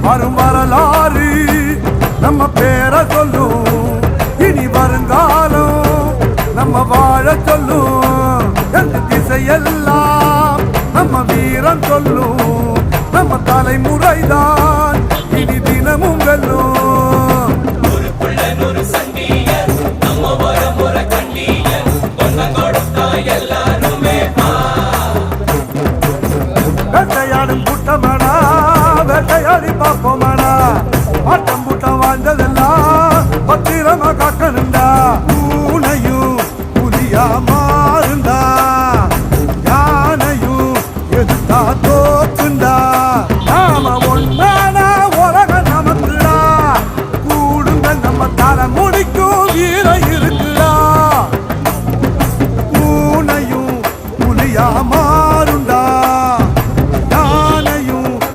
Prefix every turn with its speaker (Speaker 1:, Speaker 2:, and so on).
Speaker 1: வரும் வரலாறு நம்ம பேரை சொல்லும், இனி வருங்காலம் நம்ம வாழ சொல்லும். எந்த திசையெல்லாம் நம்ம வீரம் சொல்லும், நம்ம தலைமுறைதான் இனி தினமும் வெல்லும். வேட்டையாடும் கூட்டமடா வேட்டையாடி பார்ப்போம்.